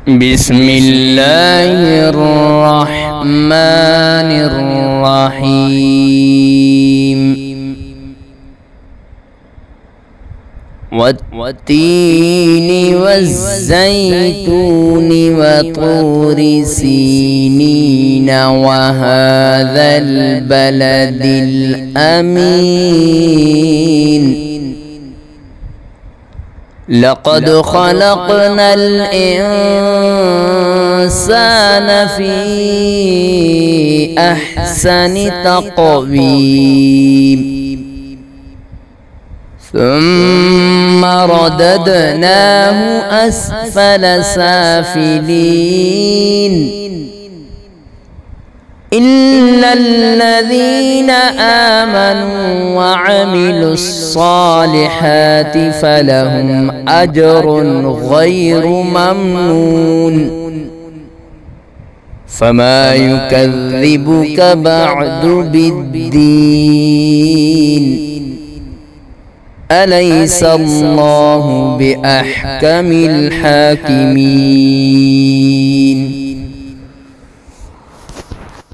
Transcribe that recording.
بسم الله الرحمن الرحيم. والتين والزيتون وطور سينين وهذا البلد الأمين. لقد خلقنا الإنسان في أحسن تقويم ثم رددناه أسفل سافلين إلا الذين آمنوا وعملوا الصالحات فلهم أجر غير ممنون. فما يكذبك بعد بالدين؟ أليس الله بأحكم الحاكمين؟